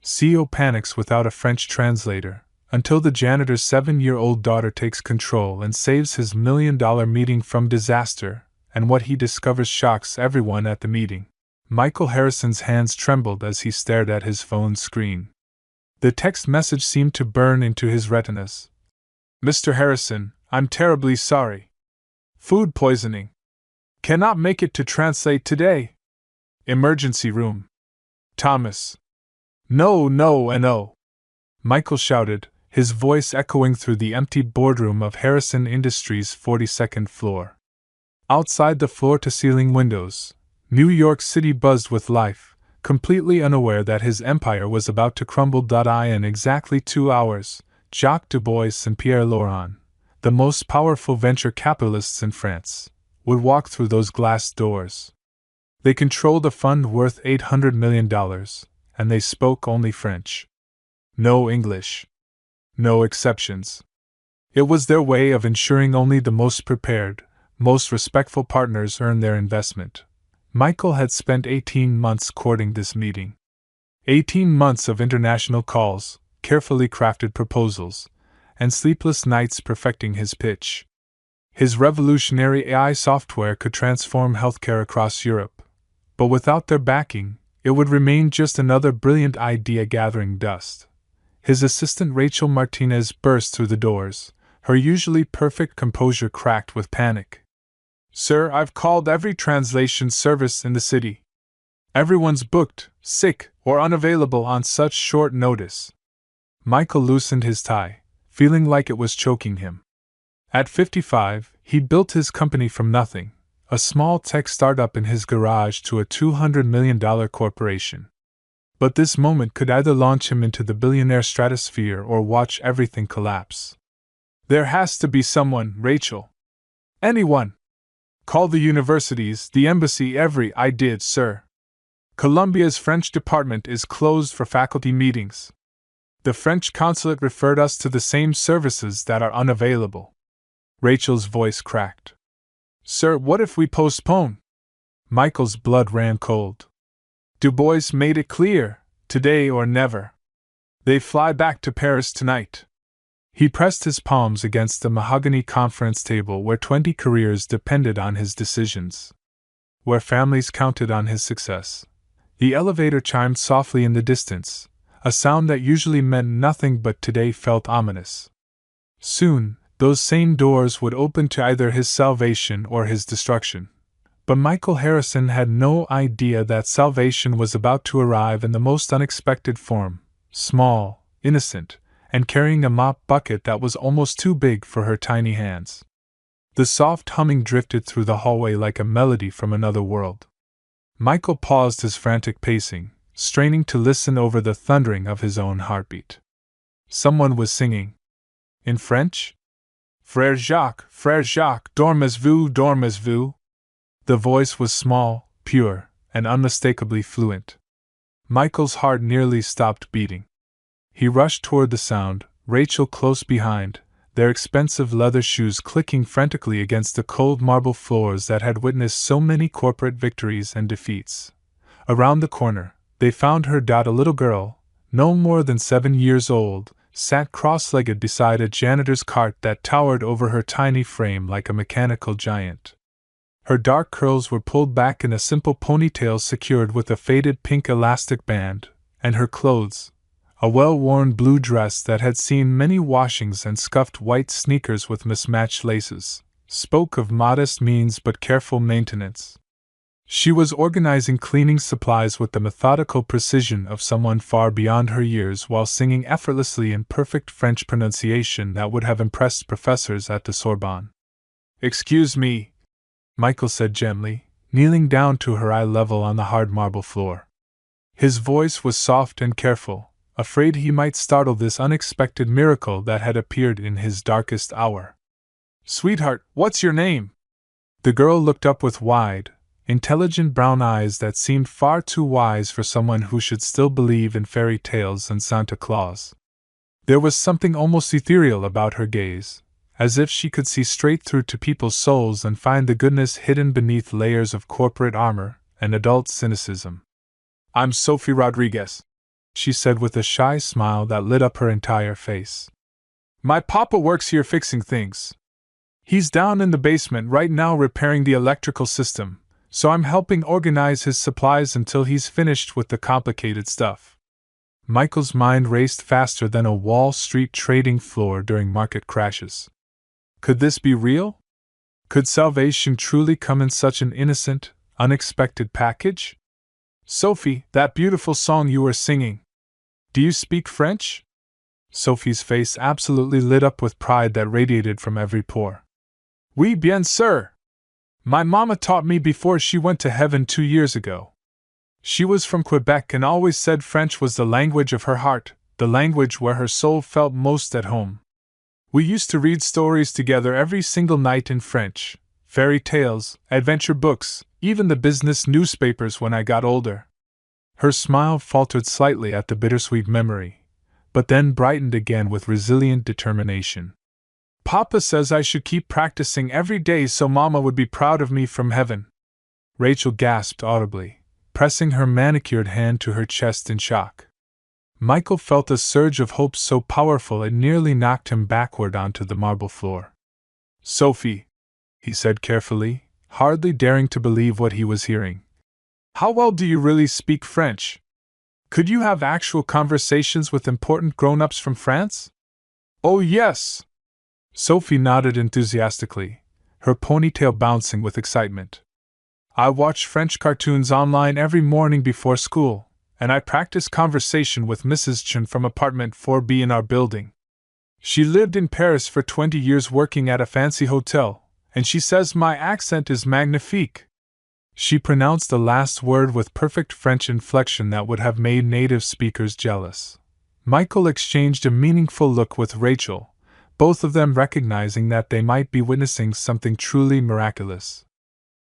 CEO panics without a French translator, until the janitor's 7-year-old daughter takes control and saves his $1 million meeting from disaster, and what he discovers shocks everyone at the meeting. Michael Harrison's hands trembled as he stared at his phone screen. The text message seemed to burn into his retinas. Mr. Harrison, I'm terribly sorry. Food poisoning. Cannot make it to translate today. Emergency room. Thomas. No, no, and no. Michael shouted, his voice echoing through the empty boardroom of Harrison Industries' 42nd floor. Outside the floor-to-ceiling windows, New York City buzzed with life, completely unaware that his empire was about to crumble. In exactly 2 hours, Jacques Du Bois and Pierre Laurent, the most powerful venture capitalists in France, would walk through those glass doors. They controlled a fund worth $800 million, and they spoke only French. No English. No exceptions. It was their way of ensuring only the most prepared, most respectful partners earned their investment. Michael had spent 18 months courting this meeting. 18 months of international calls, carefully crafted proposals, and sleepless nights perfecting his pitch. His revolutionary AI software could transform healthcare across Europe, but without their backing, it would remain just another brilliant idea gathering dust. His assistant Rachel Martinez burst through the doors, her usually perfect composure cracked with panic. Sir, I've called every translation service in the city. Everyone's booked, sick, or unavailable on such short notice. Michael loosened his tie, feeling like it was choking him. At 55, he'd built his company from nothing, a small tech startup in his garage, to a $200 million corporation. But this moment could either launch him into the billionaire stratosphere or watch everything collapse. There has to be someone, Rachel. Anyone. Call the universities, the embassy, I did, sir. Columbia's French department is closed for faculty meetings. The French consulate referred us to the same services that are unavailable. Rachel's voice cracked. Sir, what if we postpone? Michael's blood ran cold. Du Bois made it clear, today or never. They fly back to Paris tonight. He pressed his palms against the mahogany conference table where 20 careers depended on his decisions, where families counted on his success. The elevator chimed softly in the distance, a sound that usually meant nothing but today felt ominous. Soon, those same doors would open to either his salvation or his destruction. But Michael Harrison had no idea that salvation was about to arrive in the most unexpected form, small, innocent, and carrying a mop bucket that was almost too big for her tiny hands. The soft humming drifted through the hallway like a melody from another world. Michael paused his frantic pacing, straining to listen over the thundering of his own heartbeat. Someone was singing. In French? Frère Jacques, dormez-vous, dormez-vous? The voice was small, pure, and unmistakably fluent. Michael's heart nearly stopped beating. He rushed toward the sound, Rachel close behind, their expensive leather shoes clicking frantically against the cold marble floors that had witnessed so many corporate victories and defeats. Around the corner, they found her. A little girl, no more than 7 years old, sat cross-legged beside a janitor's cart that towered over her tiny frame like a mechanical giant. Her dark curls were pulled back in a simple ponytail secured with a faded pink elastic band, and her clothes, a well-worn blue dress that had seen many washings and scuffed white sneakers with mismatched laces, spoke of modest means but careful maintenance. She was organizing cleaning supplies with the methodical precision of someone far beyond her years while singing effortlessly in perfect French pronunciation that would have impressed professors at the Sorbonne. "Excuse me," Michael said gently, kneeling down to her eye level on the hard marble floor. His voice was soft and careful, afraid he might startle this unexpected miracle that had appeared in his darkest hour. "Sweetheart, what's your name?" The girl looked up with wide, intelligent brown eyes that seemed far too wise for someone who should still believe in fairy tales and Santa Claus. There was something almost ethereal about her gaze, as if she could see straight through to people's souls and find the goodness hidden beneath layers of corporate armor and adult cynicism. "I'm Sophie Rodriguez," she said with a shy smile that lit up her entire face. My papa works here fixing things. He's down in the basement right now repairing the electrical system, so I'm helping organize his supplies until he's finished with the complicated stuff. Michael's mind raced faster than a Wall Street trading floor during market crashes. Could this be real? Could salvation truly come in such an innocent, unexpected package? Sophie, that beautiful song you were singing. Do you speak French? Sophie's face absolutely lit up with pride that radiated from every pore. Oui, bien sûr. My mama taught me before she went to heaven 2 years ago. She was from Quebec and always said French was the language of her heart, the language where her soul felt most at home. We used to read stories together every single night in French, fairy tales, adventure books, even the business newspapers when I got older. Her smile faltered slightly at the bittersweet memory, but then brightened again with resilient determination. Papa says I should keep practicing every day so Mama would be proud of me from heaven. Rachel gasped audibly, pressing her manicured hand to her chest in shock. Michael felt a surge of hope so powerful it nearly knocked him backward onto the marble floor. Sophie, he said carefully, hardly daring to believe what he was hearing. How well do you really speak French? Could you have actual conversations with important grown-ups from France? Oh yes! Sophie nodded enthusiastically, her ponytail bouncing with excitement. I watch French cartoons online every morning before school, and I practice conversation with Mrs. Chen from apartment 4B in our building. She lived in Paris for 20 years working at a fancy hotel, and she says my accent is magnifique. She pronounced the last word with perfect French inflection that would have made native speakers jealous. Michael exchanged a meaningful look with Rachel, both of them recognizing that they might be witnessing something truly miraculous.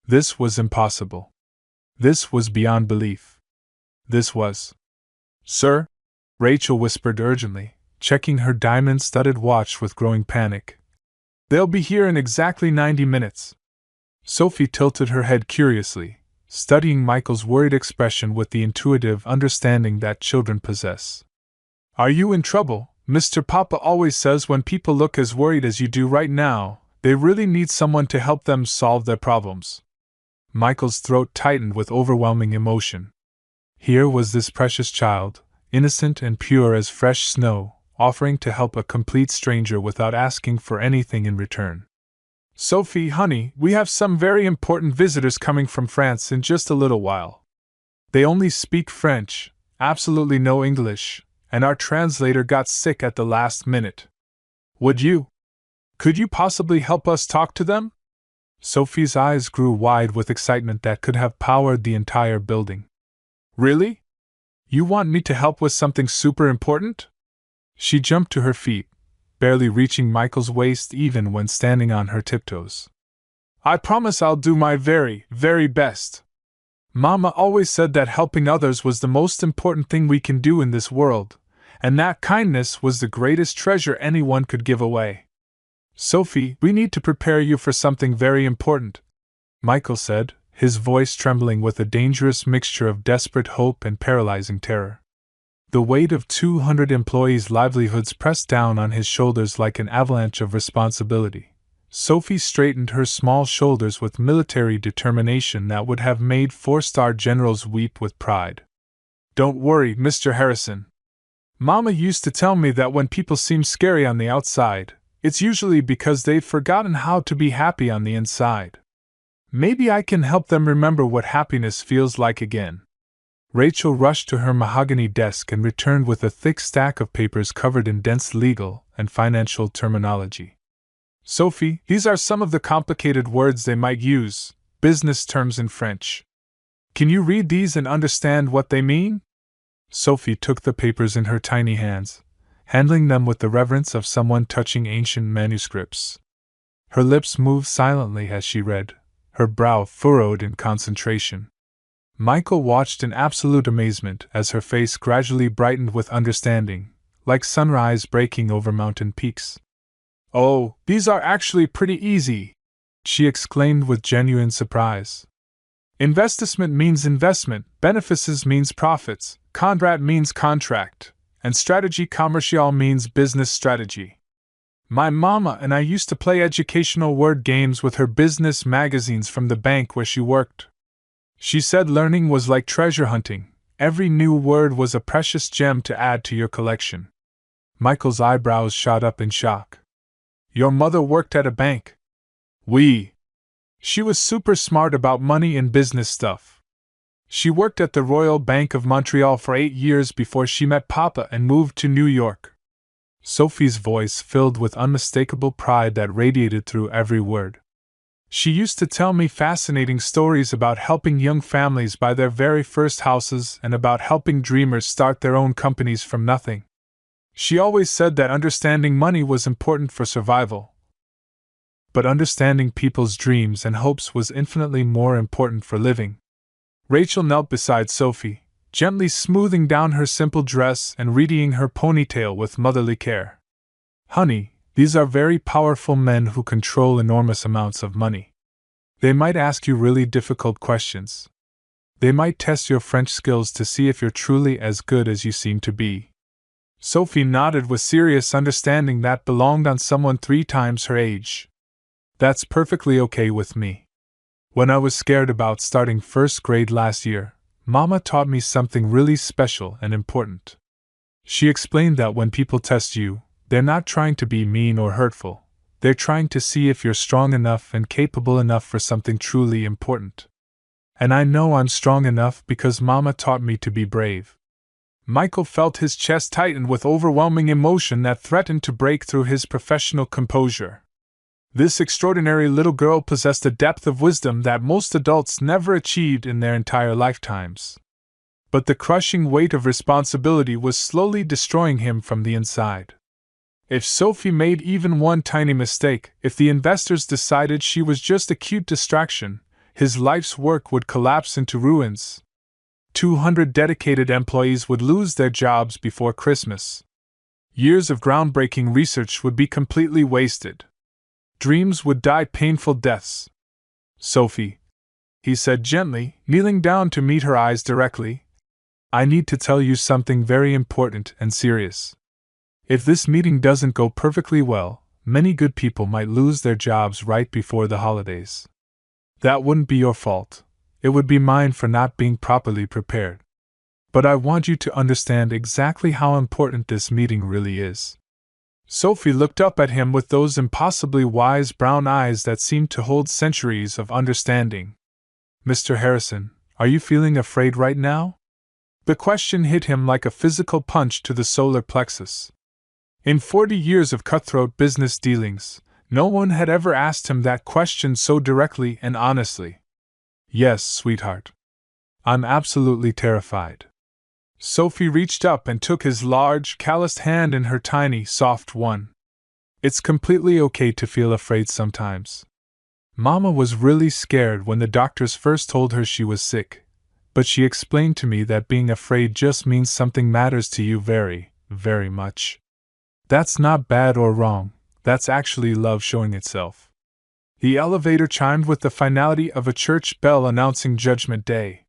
This was impossible. This was beyond belief. This was... Sir? Rachel whispered urgently, checking her diamond-studded watch with growing panic. They'll be here in exactly 90 minutes. Sophie tilted her head curiously, studying Michael's worried expression with the intuitive understanding that children possess. Are you in trouble? Mr. Papa always says when people look as worried as you do right now, they really need someone to help them solve their problems. Michael's throat tightened with overwhelming emotion. Here was this precious child, innocent and pure as fresh snow, offering to help a complete stranger without asking for anything in return. Sophie, honey, we have some very important visitors coming from France in just a little while. They only speak French, absolutely no English, and our translator got sick at the last minute. Could you possibly help us talk to them? Sophie's eyes grew wide with excitement that could have powered the entire building. Really? You want me to help with something super important? She jumped to her feet, barely reaching Michael's waist even when standing on her tiptoes. I promise I'll do my very, very best. Mama always said that helping others was the most important thing we can do in this world, and that kindness was the greatest treasure anyone could give away. Sophie, we need to prepare you for something very important, Michael said, his voice trembling with a dangerous mixture of desperate hope and paralyzing terror. The weight of 200 employees' livelihoods pressed down on his shoulders like an avalanche of responsibility. Sophie straightened her small shoulders with military determination that would have made 4-star generals weep with pride. Don't worry, Mr. Harrison. Mama used to tell me that when people seem scary on the outside, it's usually because they've forgotten how to be happy on the inside. Maybe I can help them remember what happiness feels like again. Rachel rushed to her mahogany desk and returned with a thick stack of papers covered in dense legal and financial terminology. Sophie, these are some of the complicated words they might use, business terms in French. Can you read these and understand what they mean? Sophie took the papers in her tiny hands, handling them with the reverence of someone touching ancient manuscripts. Her lips moved silently as she read, her brow furrowed in concentration. Michael watched in absolute amazement as her face gradually brightened with understanding, like sunrise breaking over mountain peaks. Oh, these are actually pretty easy, she exclaimed with genuine surprise. Investissement means investment, benefices means profits, Contract means contract, and strategy commercial means business strategy. My mama and I used to play educational word games with her business magazines from the bank where she worked. She said learning was like treasure hunting. Every new word was a precious gem to add to your collection. Michael's eyebrows shot up in shock. Your mother worked at a bank? She was super smart about money and business stuff. She worked at the Royal Bank of Montreal for 8 years before she met Papa and moved to New York. Sophie's voice filled with unmistakable pride that radiated through every word. She used to tell me fascinating stories about helping young families buy their very first houses and about helping dreamers start their own companies from nothing. She always said that understanding money was important for survival, but understanding people's dreams and hopes was infinitely more important for living. Rachel knelt beside Sophie, gently smoothing down her simple dress and readying her ponytail with motherly care. Honey, these are very powerful men who control enormous amounts of money. They might ask you really difficult questions. They might test your French skills to see if you're truly as good as you seem to be. Sophie nodded with serious understanding that belonged on someone 3 times her age. That's perfectly okay with me. When I was scared about starting first grade last year, Mama taught me something really special and important. She explained that when people test you, they're not trying to be mean or hurtful. They're trying to see if you're strong enough and capable enough for something truly important. And I know I'm strong enough because Mama taught me to be brave. Michael felt his chest tighten with overwhelming emotion that threatened to break through his professional composure. This extraordinary little girl possessed a depth of wisdom that most adults never achieved in their entire lifetimes. But the crushing weight of responsibility was slowly destroying him from the inside. If Sophie made even one tiny mistake, if the investors decided she was just a cute distraction, his life's work would collapse into ruins. 200 dedicated employees would lose their jobs before Christmas. Years of groundbreaking research would be completely wasted. Dreams would die painful deaths. Sophie, he said gently, kneeling down to meet her eyes directly, I need to tell you something very important and serious. If this meeting doesn't go perfectly well, many good people might lose their jobs right before the holidays. That wouldn't be your fault. It would be mine for not being properly prepared. But I want you to understand exactly how important this meeting really is. Sophie looked up at him with those impossibly wise brown eyes that seemed to hold centuries of understanding. Mr. Harrison, are you feeling afraid right now? The question hit him like a physical punch to the solar plexus. In 40 years of cutthroat business dealings, no one had ever asked him that question so directly and honestly. Yes, sweetheart. I'm absolutely terrified. Sophie reached up and took his large, calloused hand in her tiny, soft one. It's completely okay to feel afraid sometimes. Mama was really scared when the doctors first told her she was sick, but she explained to me that being afraid just means something matters to you very, very much. That's not bad or wrong, that's actually love showing itself. The elevator chimed with the finality of a church bell announcing Judgment Day.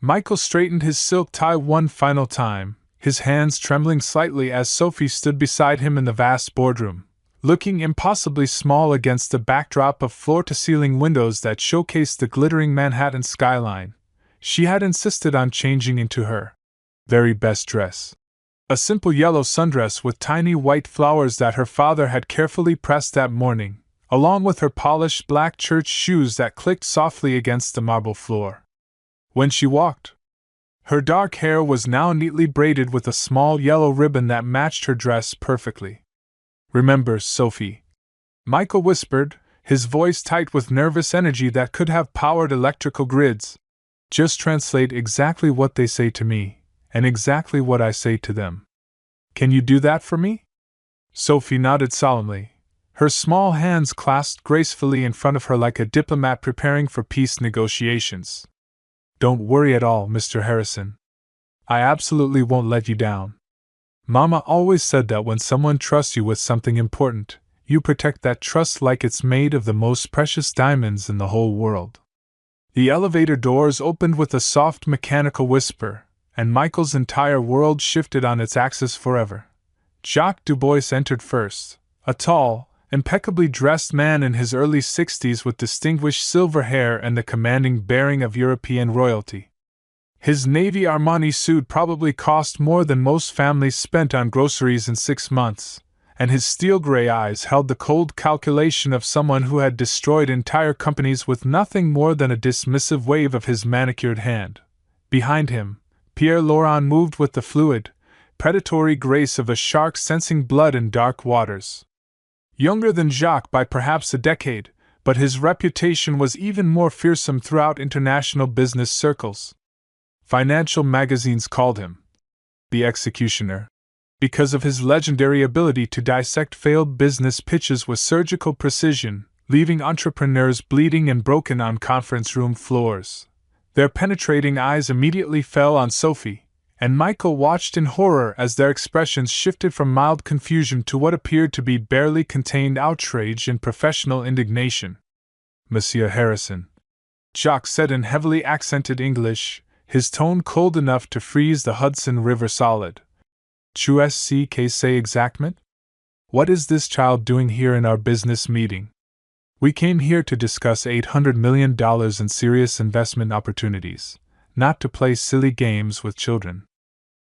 Michael straightened his silk tie one final time, his hands trembling slightly as Sophie stood beside him in the vast boardroom, looking impossibly small against the backdrop of floor-to-ceiling windows that showcased the glittering Manhattan skyline. She had insisted on changing into her very best dress. A simple yellow sundress with tiny white flowers that her father had carefully pressed that morning, along with her polished black church shoes that clicked softly against the marble floor. When she walked, her dark hair was now neatly braided with a small yellow ribbon that matched her dress perfectly. Remember, Sophie, Michael whispered, his voice tight with nervous energy that could have powered electrical grids. Just translate exactly what they say to me, and exactly what I say to them. Can you do that for me? Sophie nodded solemnly, her small hands clasped gracefully in front of her like a diplomat preparing for peace negotiations. Don't worry at all, Mr. Harrison. I absolutely won't let you down. Mama always said that when someone trusts you with something important, you protect that trust like it's made of the most precious diamonds in the whole world. The elevator doors opened with a soft mechanical whisper, and Michael's entire world shifted on its axis forever. Jacques Dubois entered first, a tall, impeccably dressed man in his early 60s with distinguished silver hair and the commanding bearing of European royalty. His navy Armani suit probably cost more than most families spent on groceries in 6 months, and his steel-gray eyes held the cold calculation of someone who had destroyed entire companies with nothing more than a dismissive wave of his manicured hand. Behind him, Pierre Laurent moved with the fluid, predatory grace of a shark sensing blood in dark waters. Younger than Jacques by perhaps a decade, but his reputation was even more fearsome throughout international business circles. Financial magazines called him the Executioner, because of his legendary ability to dissect failed business pitches with surgical precision, leaving entrepreneurs bleeding and broken on conference room floors. Their penetrating eyes immediately fell on Sophie, and Michael watched in horror as their expressions shifted from mild confusion to what appeared to be barely contained outrage and professional indignation. "Monsieur Harrison," Jacques said in heavily accented English, his tone cold enough to freeze the Hudson River solid. "Tu sais que c'est exactement? What is this child doing here in our business meeting? We came here to discuss $800 million in serious investment opportunities, not to play silly games with children."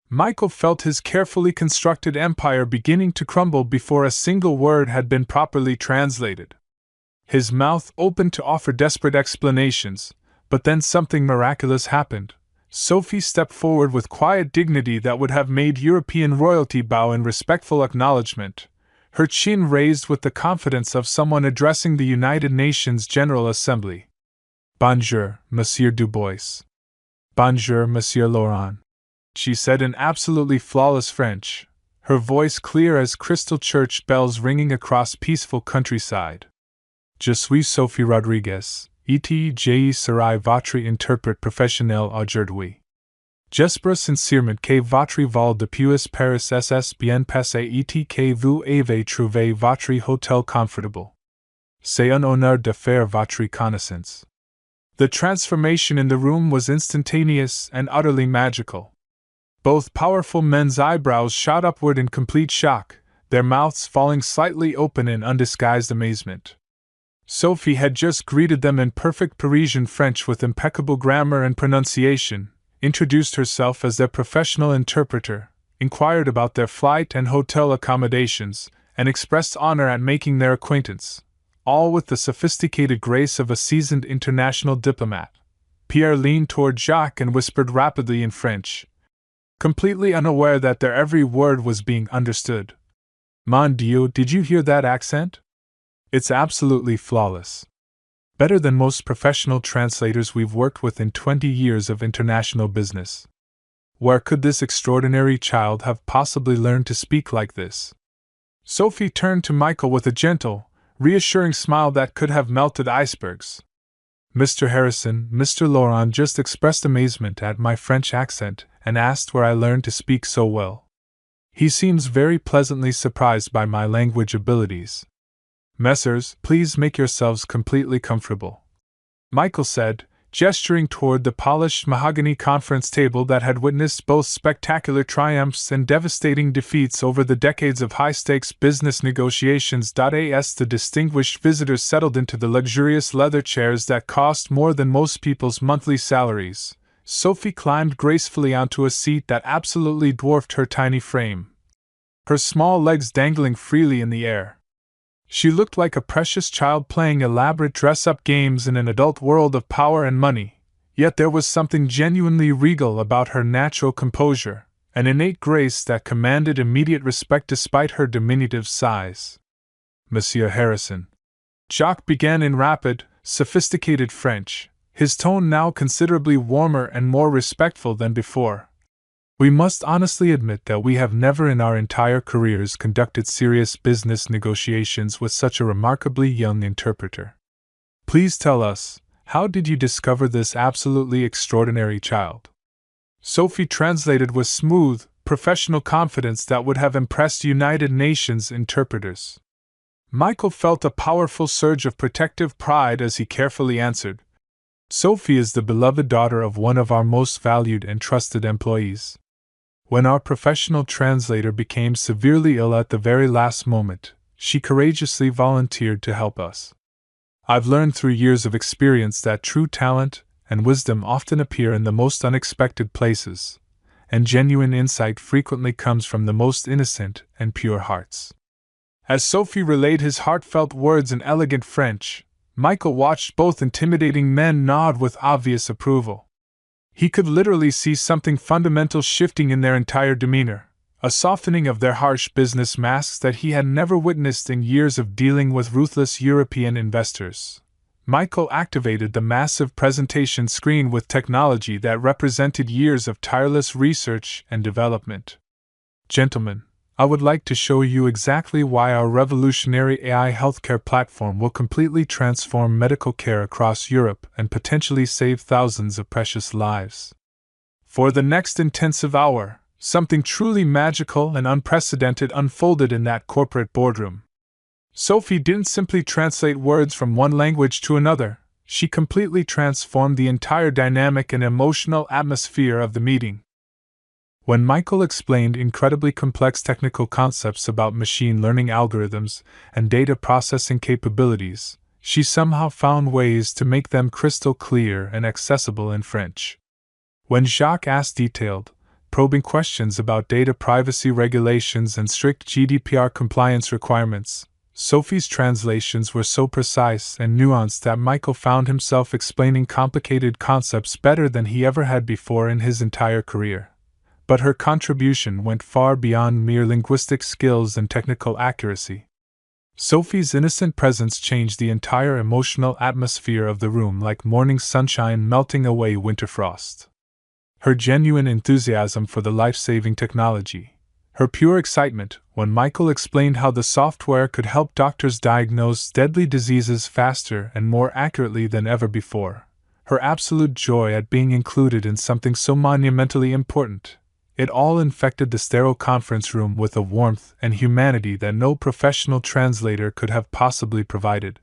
Michael felt his carefully constructed empire beginning to crumble before a single word had been properly translated. His mouth opened to offer desperate explanations, but then something miraculous happened. Sophie stepped forward with quiet dignity that would have made European royalty bow in respectful acknowledgement, her chin raised with the confidence of someone addressing the United Nations General Assembly. "Bonjour, Monsieur Dubois." "Bonjour, Monsieur Laurent," she said in absolutely flawless French, her voice clear as crystal church bells ringing across peaceful countryside. "Je suis Sophie Rodriguez, et je serai votre interprète professionnel aujourd'hui. J'espère sincèrement que votre vol depuis Paris s'est bien passé et que vous avez trouvé votre hôtel confortable. C'est un honneur de faire votre connaissance." The transformation in the room was instantaneous and utterly magical. Both powerful men's eyebrows shot upward in complete shock, their mouths falling slightly open in undisguised amazement. Sophie had just greeted them in perfect Parisian French with impeccable grammar and pronunciation, introduced herself as their professional interpreter, inquired about their flight and hotel accommodations, and expressed honor at making their acquaintance, all with the sophisticated grace of a seasoned international diplomat. Pierre leaned toward Jacques and whispered rapidly in French, completely unaware that their every word was being understood. "Mon Dieu, did you hear that accent? It's absolutely flawless. Better than most professional translators we've worked with in 20 years of international business. Where could this extraordinary child have possibly learned to speak like this?" Sophie turned to Michael with a gentle, reassuring smile that could have melted icebergs. "Mr. Harrison, Mr. Laurent just expressed amazement at my French accent and asked where I learned to speak so well. He seems very pleasantly surprised by my language abilities. Messieurs, please make yourselves completely comfortable," Michael said, gesturing toward the polished mahogany conference table that had witnessed both spectacular triumphs and devastating defeats over the decades of high-stakes business negotiations. As the distinguished visitors settled into the luxurious leather chairs that cost more than most people's monthly salaries, Sophie climbed gracefully onto a seat that absolutely dwarfed her tiny frame, her small legs dangling freely in the air. She looked like a precious child playing elaborate dress-up games in an adult world of power and money, yet there was something genuinely regal about her natural composure, an innate grace that commanded immediate respect despite her diminutive size. "Monsieur Harrison," Jacques began in rapid, sophisticated French, his tone now considerably warmer and more respectful than before. "We must honestly admit that we have never in our entire careers conducted serious business negotiations with such a remarkably young interpreter. Please tell us, how did you discover this absolutely extraordinary child?" Sophie translated with smooth, professional confidence that would have impressed United Nations interpreters. Michael felt a powerful surge of protective pride as he carefully answered, Sophie is the beloved daughter of one of our most valued and trusted employees. When our professional translator became severely ill at the very last moment, she courageously volunteered to help us. I've learned through years of experience that true talent and wisdom often appear in the most unexpected places, and genuine insight frequently comes from the most innocent and pure hearts. As Sophie relayed his heartfelt words in elegant French, Michael watched both intimidating men nod with obvious approval. He could literally see something fundamental shifting in their entire demeanor, a softening of their harsh business masks that he had never witnessed in years of dealing with ruthless European investors. Michael activated the massive presentation screen with technology that represented years of tireless research and development. Gentlemen, I would like to show you exactly why our revolutionary AI healthcare platform will completely transform medical care across Europe and potentially save thousands of precious lives. For the next intensive hour, something truly magical and unprecedented unfolded in that corporate boardroom. Sophie didn't simply translate words from one language to another, she completely transformed the entire dynamic and emotional atmosphere of the meeting. When Michael explained incredibly complex technical concepts about machine learning algorithms and data processing capabilities, she somehow found ways to make them crystal clear and accessible in French. When Jacques asked detailed, probing questions about data privacy regulations and strict GDPR compliance requirements, Sophie's translations were so precise and nuanced that Michael found himself explaining complicated concepts better than he ever had before in his entire career. But her contribution went far beyond mere linguistic skills and technical accuracy. Sophie's innocent presence changed the entire emotional atmosphere of the room like morning sunshine melting away winter frost. Her genuine enthusiasm for the life-saving technology, her pure excitement when Michael explained how the software could help doctors diagnose deadly diseases faster and more accurately than ever before, her absolute joy at being included in something so monumentally important. It all infected the sterile conference room with a warmth and humanity that no professional translator could have possibly provided.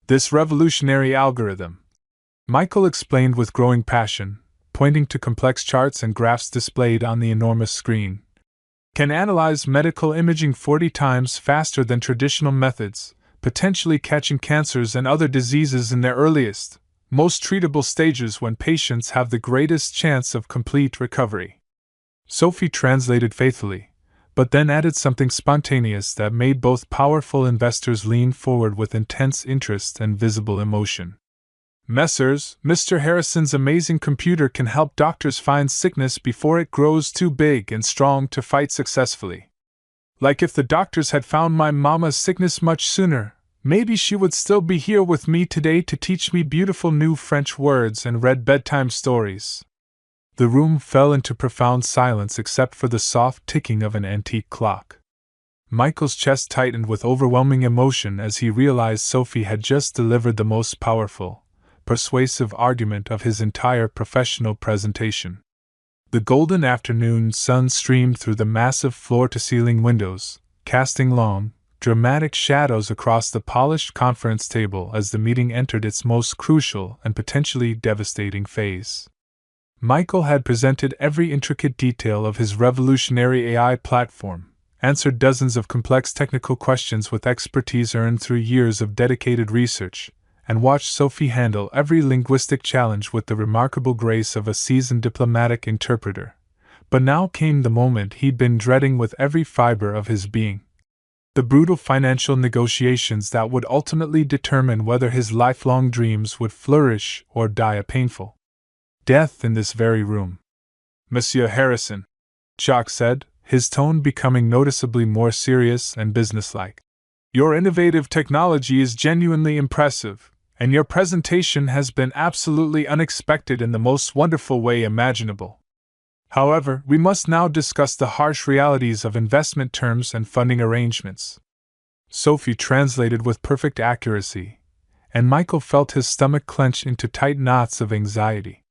This revolutionary algorithm, Michael explained with growing passion, pointing to complex charts and graphs displayed on the enormous screen, can analyze medical imaging 40 times faster than traditional methods, potentially catching cancers and other diseases in their earliest, most treatable stages when patients have the greatest chance of complete recovery. Sophie translated faithfully, but then added something spontaneous that made both powerful investors lean forward with intense interest and visible emotion. Messrs. Mr. Harrison's amazing computer can help doctors find sickness before it grows too big and strong to fight successfully. Like if the doctors had found my mama's sickness much sooner, maybe she would still be here with me today to teach me beautiful new French words and read bedtime stories. The room fell into profound silence except for the soft ticking of an antique clock. Michael's chest tightened with overwhelming emotion as he realized Sophie had just delivered the most powerful, persuasive argument of his entire professional presentation. The golden afternoon sun streamed through the massive floor-to-ceiling windows, casting long, dramatic shadows across the polished conference table as the meeting entered its most crucial and potentially devastating phase. Michael had presented every intricate detail of his revolutionary AI platform, answered dozens of complex technical questions with expertise earned through years of dedicated research, and watched Sophie handle every linguistic challenge with the remarkable grace of a seasoned diplomatic interpreter. But now came the moment he'd been dreading with every fiber of his being. The brutal financial negotiations that would ultimately determine whether his lifelong dreams would flourish or die a painful death in this very room. Monsieur Harrison, Jacques said, his tone becoming noticeably more serious and businesslike. Your innovative technology is genuinely impressive, and your presentation has been absolutely unexpected in the most wonderful way imaginable. However, we must now discuss the harsh realities of investment terms and funding arrangements. Sophie translated with perfect accuracy, and Michael felt his stomach clench into tight knots of anxiety.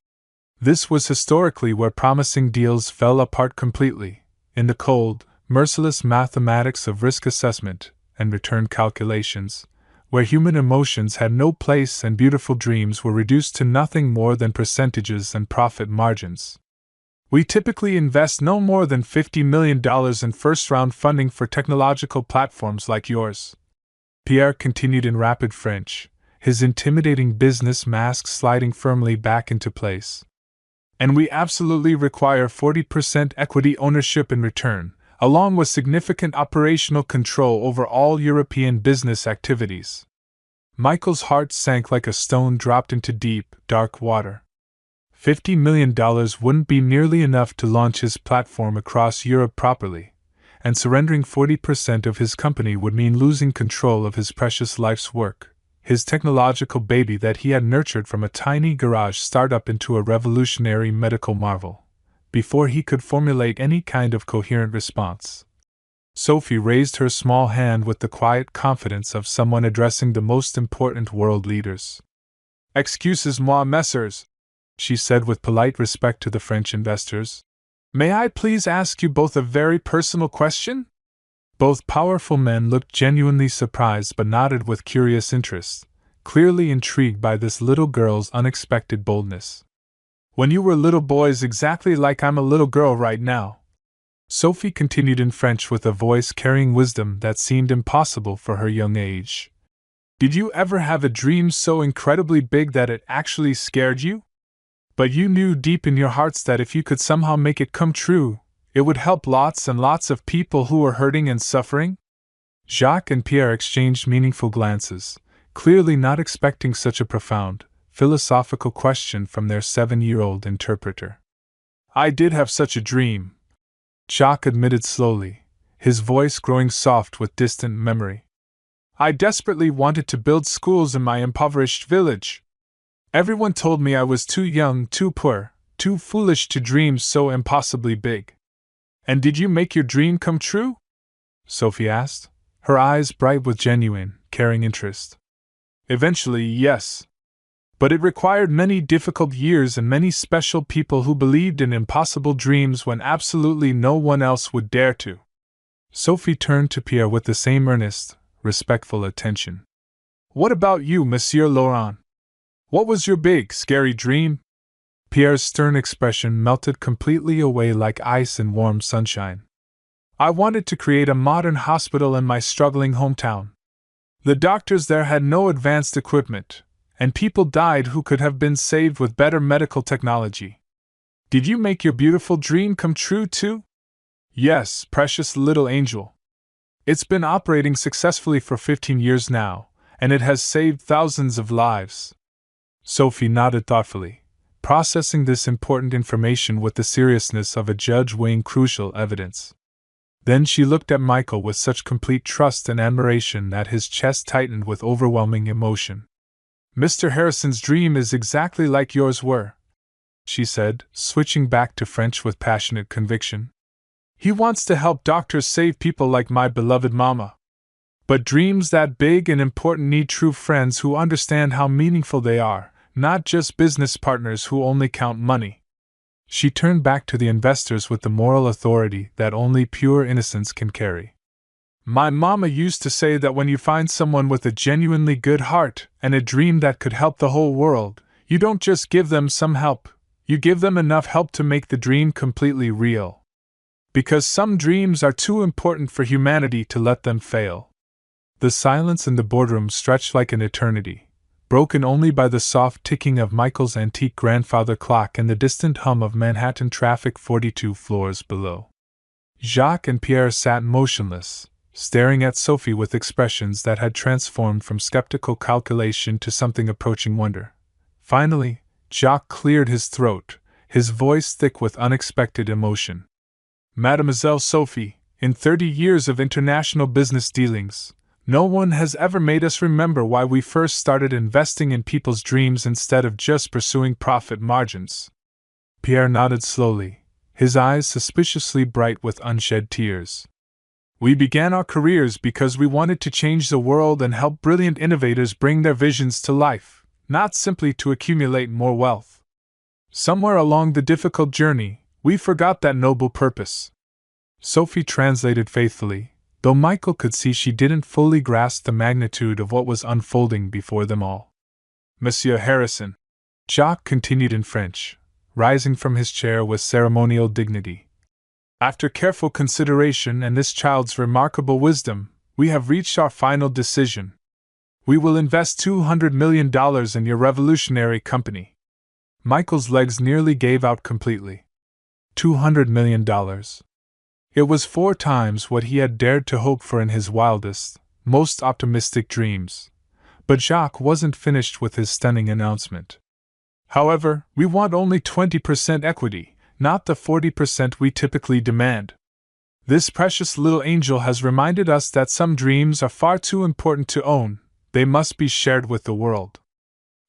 This was historically where promising deals fell apart completely, in the cold, merciless mathematics of risk assessment and return calculations, where human emotions had no place and beautiful dreams were reduced to nothing more than percentages and profit margins. We typically invest no more than $50 million in first-round funding for technological platforms like yours. Pierre continued in rapid French, his intimidating business mask sliding firmly back into place. And we absolutely require 40% equity ownership in return, along with significant operational control over all European business activities. Michael's heart sank like a stone dropped into deep, dark water. $50 million wouldn't be nearly enough to launch his platform across Europe properly, and surrendering 40% of his company would mean losing control of his precious life's work, his technological baby that he had nurtured from a tiny garage startup into a revolutionary medical marvel, before he could formulate any kind of coherent response. Sophie raised her small hand with the quiet confidence of someone addressing the most important world leaders. "Excusez-moi, messieurs," she said with polite respect to the French investors. "May I please ask you both a very personal question?" Both powerful men looked genuinely surprised but nodded with curious interest, clearly intrigued by this little girl's unexpected boldness. "When you were little boys exactly like I'm a little girl right now," Sophie continued in French with a voice carrying wisdom that seemed impossible for her young age, "did you ever have a dream so incredibly big that it actually scared you? But you knew deep in your hearts that if you could somehow make it come true, it would help lots and lots of people who were hurting and suffering?" Jacques and Pierre exchanged meaningful glances, clearly not expecting such a profound, philosophical question from their 7-year-old interpreter. "I did have such a dream," Jacques admitted slowly, his voice growing soft with distant memory. "I desperately wanted to build schools in my impoverished village. Everyone told me I was too young, too poor, too foolish to dream so impossibly big." "And did you make your dream come true?" Sophie asked, her eyes bright with genuine, caring interest. "Eventually, yes. But it required many difficult years and many special people who believed in impossible dreams when absolutely no one else would dare to." Sophie turned to Pierre with the same earnest, respectful attention. "What about you, Monsieur Laurent? What was your big, scary dream?" Pierre's stern expression melted completely away like ice in warm sunshine. "I wanted to create a modern hospital in my struggling hometown. The doctors there had no advanced equipment, and people died who could have been saved with better medical technology. Did you make your beautiful dream come true too?" "Yes, precious little angel. It's been operating successfully for 15 years now, and it has saved thousands of lives." Sophie nodded thoughtfully, processing this important information with the seriousness of a judge weighing crucial evidence. Then she looked at Michael with such complete trust and admiration that his chest tightened with overwhelming emotion. "Mr. Harrison's dream is exactly like yours were," she said, switching back to French with passionate conviction. "He wants to help doctors save people like my beloved mama. But dreams that big and important need true friends who understand how meaningful they are, not just business partners who only count money." She turned back to the investors with the moral authority that only pure innocence can carry. "My mama used to say that when you find someone with a genuinely good heart and a dream that could help the whole world, you don't just give them some help, you give them enough help to make the dream completely real. Because some dreams are too important for humanity to let them fail." The silence in the boardroom stretched like an eternity, broken only by the soft ticking of Michael's antique grandfather clock and the distant hum of Manhattan traffic 42 floors below. Jacques and Pierre sat motionless, staring at Sophie with expressions that had transformed from skeptical calculation to something approaching wonder. Finally, Jacques cleared his throat, his voice thick with unexpected emotion. "Mademoiselle Sophie, in 30 years of international business dealings, no one has ever made us remember why we first started investing in people's dreams instead of just pursuing profit margins." Pierre nodded slowly, his eyes suspiciously bright with unshed tears. "We began our careers because we wanted to change the world and help brilliant innovators bring their visions to life, not simply to accumulate more wealth. Somewhere along the difficult journey, we forgot that noble purpose." Sophie translated faithfully, though Michael could see she didn't fully grasp the magnitude of what was unfolding before them all. Monsieur Harrison, Jacques continued in French, rising from his chair with ceremonial dignity. After careful consideration and this child's remarkable wisdom, we have reached our final decision. We will invest $200 million in your revolutionary company. Michael's legs nearly gave out completely. $200 million. It was 4 times what he had dared to hope for in his wildest, most optimistic dreams. But Jacques wasn't finished with his stunning announcement. However, we want only 20% equity, not the 40% we typically demand. This precious little angel has reminded us that some dreams are far too important to own, they must be shared with the world.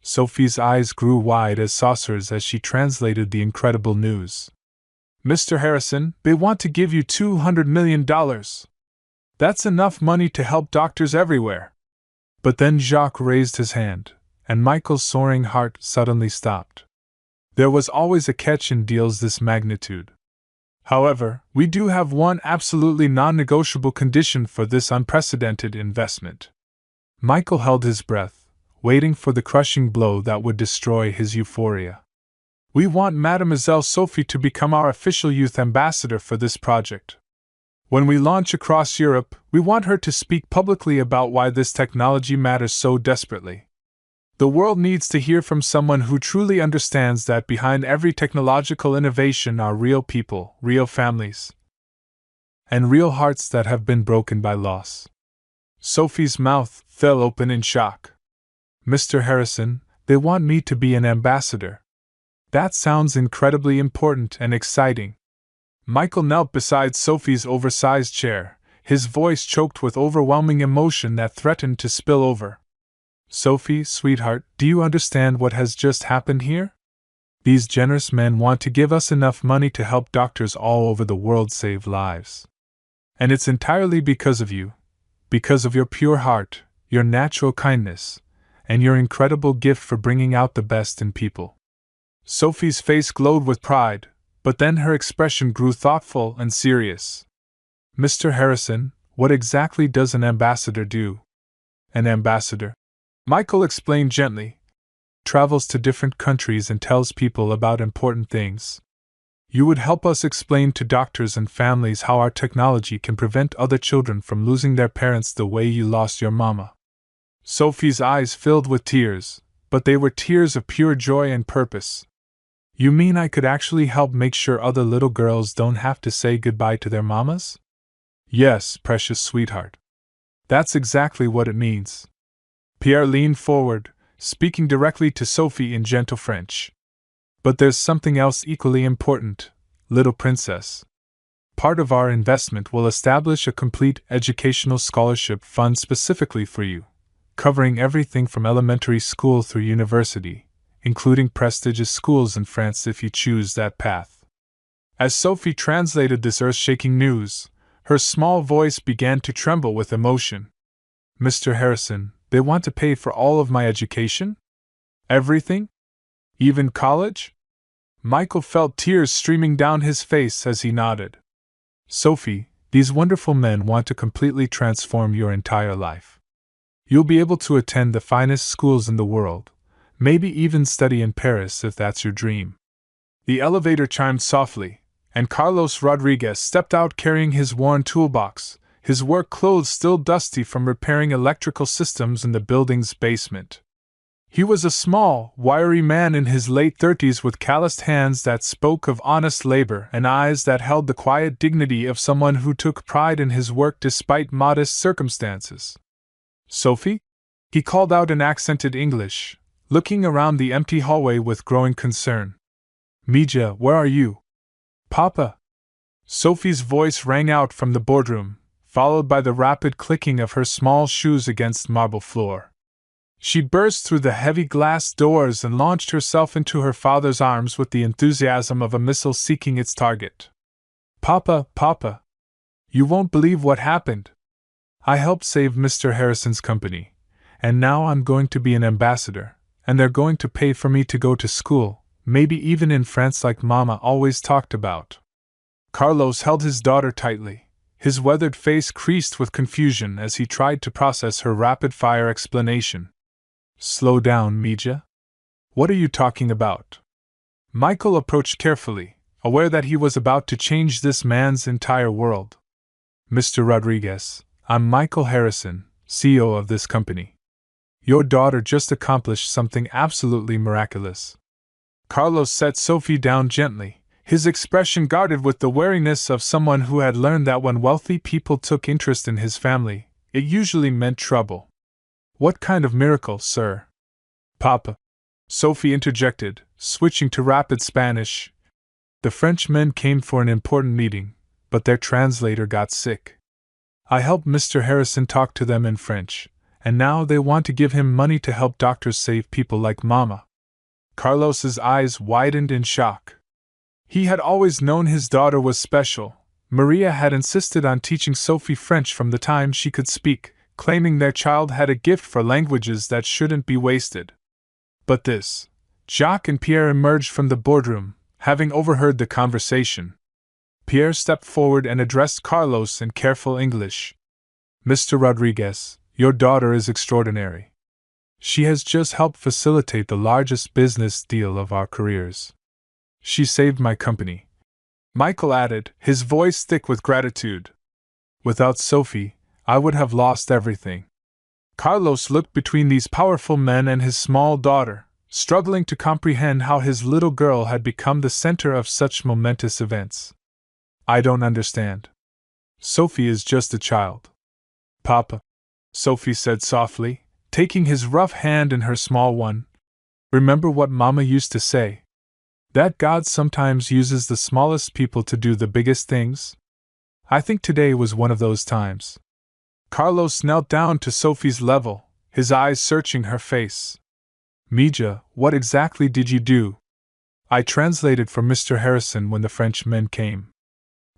Sophie's eyes grew wide as saucers as she translated the incredible news. Mr. Harrison, they want to give you $200 million. That's enough money to help doctors everywhere. But then Jacques raised his hand, and Michael's soaring heart suddenly stopped. There was always a catch in deals this magnitude. However, we do have one absolutely non-negotiable condition for this unprecedented investment. Michael held his breath, waiting for the crushing blow that would destroy his euphoria. We want Mademoiselle Sophie to become our official youth ambassador for this project. When we launch across Europe, we want her to speak publicly about why this technology matters so desperately. The world needs to hear from someone who truly understands that behind every technological innovation are real people, real families, and real hearts that have been broken by loss. Sophie's mouth fell open in shock. Mr. Harrison, they want me to be an ambassador. That sounds incredibly important and exciting. Michael knelt beside Sophie's oversized chair, his voice choked with overwhelming emotion that threatened to spill over. Sophie, sweetheart, do you understand what has just happened here? These generous men want to give us enough money to help doctors all over the world save lives. And it's entirely because of you, because of your pure heart, your natural kindness, and your incredible gift for bringing out the best in people. Sophie's face glowed with pride, but then her expression grew thoughtful and serious. Mr. Harrison, what exactly does an ambassador do? An ambassador, Michael explained gently, travels to different countries and tells people about important things. You would help us explain to doctors and families how our technology can prevent other children from losing their parents the way you lost your mama. Sophie's eyes filled with tears, but they were tears of pure joy and purpose. You mean I could actually help make sure other little girls don't have to say goodbye to their mamas? Yes, precious sweetheart. That's exactly what it means. Pierre leaned forward, speaking directly to Sophie in gentle French. But there's something else equally important, little princess. Part of our investment will establish a complete educational scholarship fund specifically for you, covering everything from elementary school through university, including prestigious schools in France if you choose that path. As Sophie translated this earth-shaking news, her small voice began to tremble with emotion. Mr. Harrison, they want to pay for all of my education? Everything? Even college? Michael felt tears streaming down his face as he nodded. Sophie, these wonderful men want to completely transform your entire life. You'll be able to attend the finest schools in the world, maybe even study in Paris if that's your dream. The elevator chimed softly, and Carlos Rodriguez stepped out carrying his worn toolbox, his work clothes still dusty from repairing electrical systems in the building's basement. He was a small, wiry man in his late 30s with calloused hands that spoke of honest labor and eyes that held the quiet dignity of someone who took pride in his work despite modest circumstances. Sophie? He called out in accented English, looking around the empty hallway with growing concern. Mija, where are you? Papa! Sophie's voice rang out from the boardroom, followed by the rapid clicking of her small shoes against marble floor. She burst through the heavy glass doors and launched herself into her father's arms with the enthusiasm of a missile seeking its target. Papa, Papa! You won't believe what happened. I helped save Mr. Harrison's company, and now I'm going to be an ambassador, and they're going to pay for me to go to school, maybe even in France like Mama always talked about. Carlos held his daughter tightly, His weathered face creased with confusion as he tried to process her rapid-fire explanation. Slow down, Mija. What are you talking about? Michael approached carefully, aware that he was about to change this man's entire world. Mr. Rodriguez, I'm Michael Harrison, CEO of this company. Your daughter just accomplished something absolutely miraculous. Carlos set Sophie down gently, his expression guarded with the wariness of someone who had learned that when wealthy people took interest in his family, it usually meant trouble. What kind of miracle, sir? Papa, Sophie interjected, switching to rapid Spanish. The Frenchmen came for an important meeting, but their translator got sick. I helped Mr. Harrison talk to them in French, and now they want to give him money to help doctors save people like Mama. Carlos's eyes widened in shock. He had always known his daughter was special. Maria had insisted on teaching Sophie French from the time she could speak, claiming their child had a gift for languages that shouldn't be wasted. But this. Jacques and Pierre emerged from the boardroom, having overheard the conversation. Pierre stepped forward and addressed Carlos in careful English. Mr. Rodriguez, your daughter is extraordinary. She has just helped facilitate the largest business deal of our careers. She saved my company. Michael added, his voice thick with gratitude. Without Sophie, I would have lost everything. Carlos looked between these powerful men and his small daughter, struggling to comprehend how his little girl had become the center of such momentous events. I don't understand. Sophie is just a child. Papa, Sophie said softly, taking his rough hand in her small one. Remember what Mama used to say? That God sometimes uses the smallest people to do the biggest things? I think today was one of those times. Carlos knelt down to Sophie's level, his eyes searching her face. Mija, what exactly did you do? I translated for Mr. Harrison when the Frenchmen came.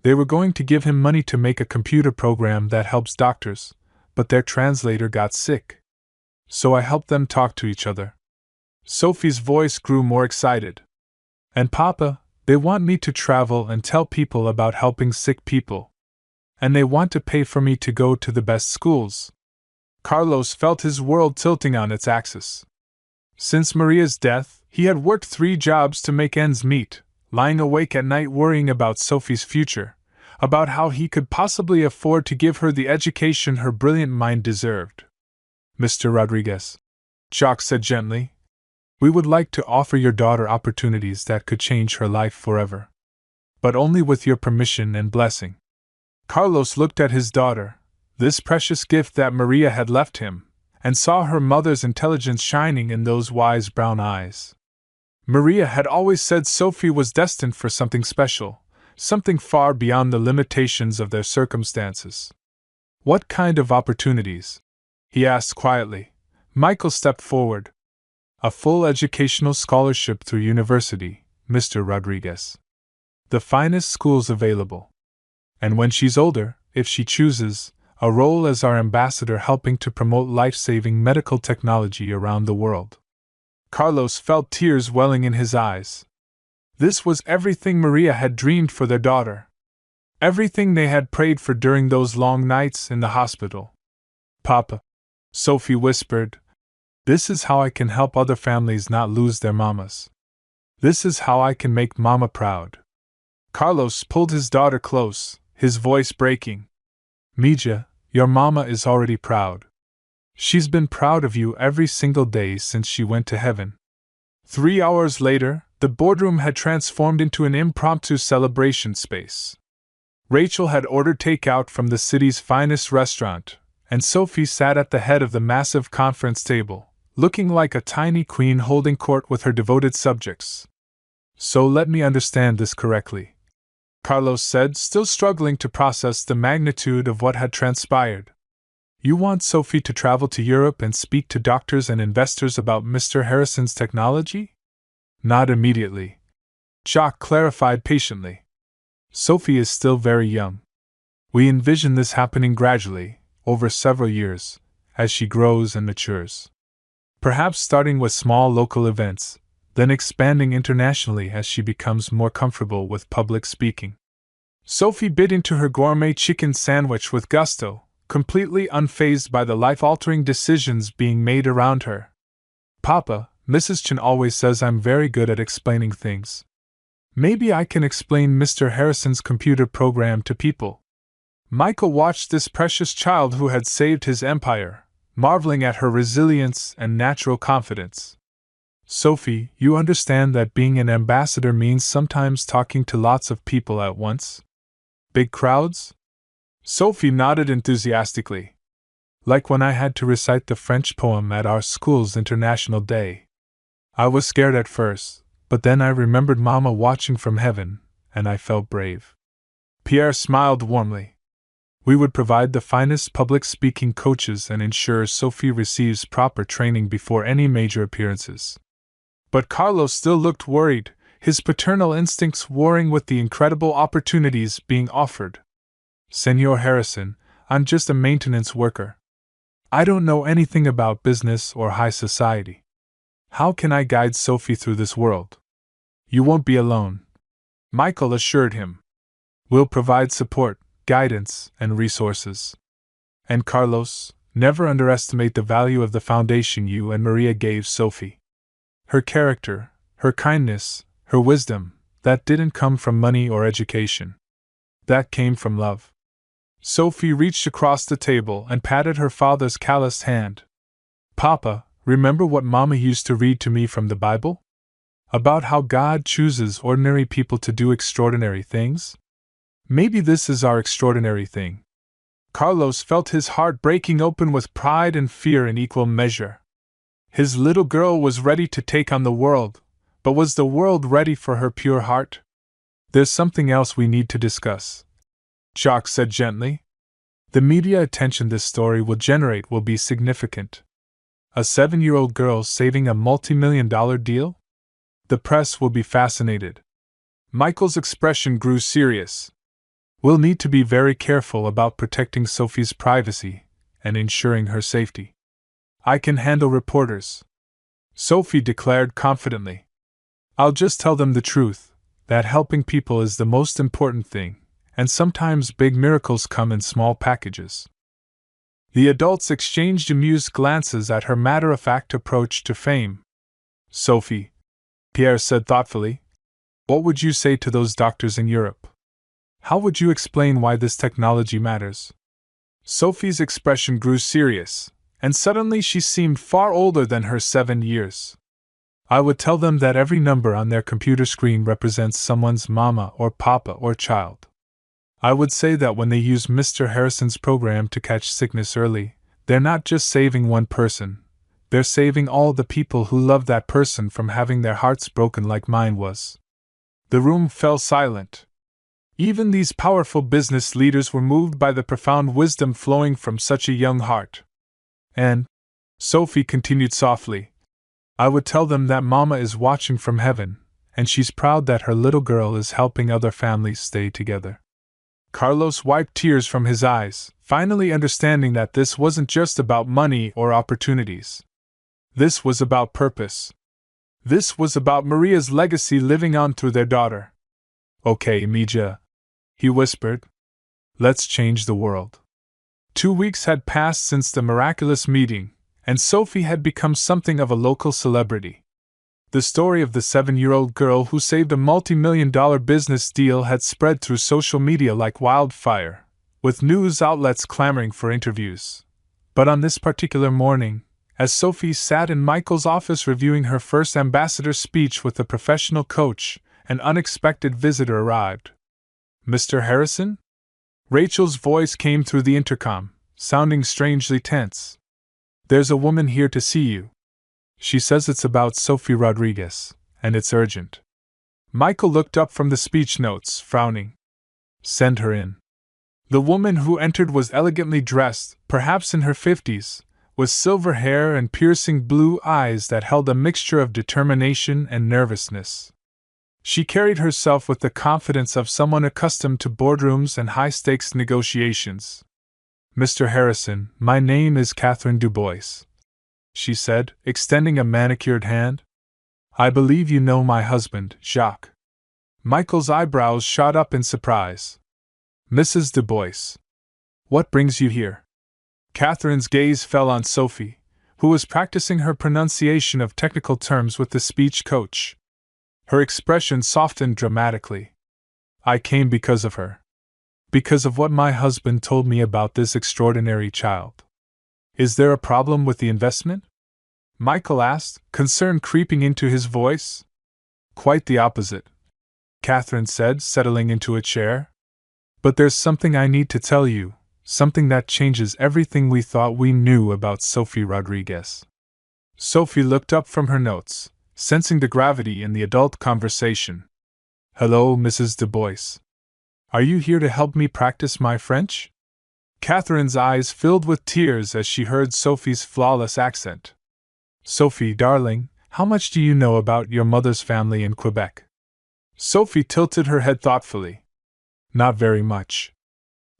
They were going to give him money to make a computer program that helps doctors, but their translator got sick. So I helped them talk to each other. Sophie's voice grew more excited. And Papa, they want me to travel and tell people about helping sick people. And they want to pay for me to go to the best schools. Carlos felt his world tilting on its axis. Since Maria's death, he had worked 3 jobs to make ends meet, lying awake at night worrying about Sophie's future, about how he could possibly afford to give her the education her brilliant mind deserved. Mr. Rodriguez, Jacques said gently, we would like to offer your daughter opportunities that could change her life forever. But only with your permission and blessing. Carlos looked at his daughter, this precious gift that Maria had left him, and saw her mother's intelligence shining in those wise brown eyes. Maria had always said Sophie was destined for something special, something far beyond the limitations of their circumstances. What kind of opportunities? He asked quietly. Michael stepped forward. A full educational scholarship through university, Mr. Rodriguez. The finest schools available. And when she's older, if she chooses, a role as our ambassador helping to promote life-saving medical technology around the world. Carlos felt tears welling in his eyes. This was everything Maria had dreamed for their daughter. Everything they had prayed for during those long nights in the hospital. Papa, Sophie whispered, this is how I can help other families not lose their mamas. This is how I can make Mama proud. Carlos pulled his daughter close, his voice breaking. Mija, your mama is already proud. She's been proud of you every single day since she went to heaven. 3 hours later, the boardroom had transformed into an impromptu celebration space. Rachel had ordered takeout from the city's finest restaurant, and Sophie sat at the head of the massive conference table, looking like a tiny queen holding court with her devoted subjects. So let me understand this correctly, Carlos said, still struggling to process the magnitude of what had transpired. You want Sophie to travel to Europe and speak to doctors and investors about Mr. Harrison's technology? Not immediately. Jacques clarified patiently. Sophie is still very young. We envision this happening gradually, over several years, as she grows and matures. Perhaps starting with small local events, then expanding internationally as she becomes more comfortable with public speaking. Sophie bit into her gourmet chicken sandwich with gusto, completely unfazed by the life-altering decisions being made around her. Papa, Mrs. Chen always says I'm very good at explaining things. Maybe I can explain Mr. Harrison's computer program to people. Michael watched this precious child who had saved his empire, marveling at her resilience and natural confidence. Sophie, you understand that being an ambassador means sometimes talking to lots of people at once? Big crowds? Sophie nodded enthusiastically. Like when I had to recite the French poem at our school's International Day. I was scared at first, but then I remembered Mama watching from heaven, and I felt brave. Pierre smiled warmly. We would provide the finest public speaking coaches and ensure Sophie receives proper training before any major appearances. But Carlos still looked worried, his paternal instincts warring with the incredible opportunities being offered. Senor Harrison, I'm just a maintenance worker. I don't know anything about business or high society. How can I guide Sophie through this world? You won't be alone, Michael assured him. We'll provide support, guidance, and resources. And Carlos, never underestimate the value of the foundation you and Maria gave Sophie. Her character, her kindness, her wisdom, that didn't come from money or education. That came from love. Sophie reached across the table and patted her father's calloused hand. Papa, remember what Mama used to read to me from the Bible? About how God chooses ordinary people to do extraordinary things? Maybe this is our extraordinary thing. Carlos felt his heart breaking open with pride and fear in equal measure. His little girl was ready to take on the world, but was the world ready for her pure heart? There's something else we need to discuss, Jacques said gently. The media attention this story will generate will be significant. A 7-year-old girl saving a multi-million-dollar deal? The press will be fascinated. Michael's expression grew serious. We'll need to be very careful about protecting Sophie's privacy and ensuring her safety. I can handle reporters, Sophie declared confidently. I'll just tell them the truth, that helping people is the most important thing, and sometimes big miracles come in small packages. The adults exchanged amused glances at her matter-of-fact approach to fame. Sophie, Pierre said thoughtfully, what would you say to those doctors in Europe? How would you explain why this technology matters? Sophie's expression grew serious, and suddenly she seemed far older than her 7 years. I would tell them that every number on their computer screen represents someone's mama or papa or child. I would say that when they use Mr. Harrison's program to catch sickness early, they're not just saving one person, they're saving all the people who love that person from having their hearts broken like mine was. The room fell silent. Even these powerful business leaders were moved by the profound wisdom flowing from such a young heart. And, Sophie continued softly, I would tell them that Mama is watching from heaven, and she's proud that her little girl is helping other families stay together. Carlos wiped tears from his eyes, finally understanding that this wasn't just about money or opportunities. This was about purpose. This was about Maria's legacy living on through their daughter. Okay, Mija, he whispered. Let's change the world. 2 weeks had passed since the miraculous meeting, and Sophie had become something of a local celebrity. The story of the 7-year-old girl who saved a multi-million-dollar business deal had spread through social media like wildfire, with news outlets clamoring for interviews. But on this particular morning, as Sophie sat in Michael's office reviewing her first ambassador speech with a professional coach, an unexpected visitor arrived. Mr. Harrison? Rachel's voice came through the intercom, sounding strangely tense. There's a woman here to see you. She says it's about Sophie Rodriguez, and it's urgent. Michael looked up from the speech notes, frowning. Send her in. The woman who entered was elegantly dressed, perhaps in her 50s, with silver hair and piercing blue eyes that held a mixture of determination and nervousness. She carried herself with the confidence of someone accustomed to boardrooms and high-stakes negotiations. Mr. Harrison, my name is Catherine Dubois, she said, extending a manicured hand. I believe you know my husband, Jacques. Michael's eyebrows shot up in surprise. Mrs. Du Bois. What brings you here? Catherine's gaze fell on Sophie, who was practicing her pronunciation of technical terms with the speech coach. Her expression softened dramatically. I came because of her. Because of what my husband told me about this extraordinary child. Is there a problem with the investment? Michael asked, concern creeping into his voice. Quite the opposite, Catherine said, settling into a chair. But there's something I need to tell you, something that changes everything we thought we knew about Sophie Rodriguez. Sophie looked up from her notes, sensing the gravity in the adult conversation. Hello, Mrs. Du Bois. Are you here to help me practice my French? Catherine's eyes filled with tears as she heard Sophie's flawless accent. Sophie, darling, how much do you know about your mother's family in Quebec? Sophie tilted her head thoughtfully. Not very much.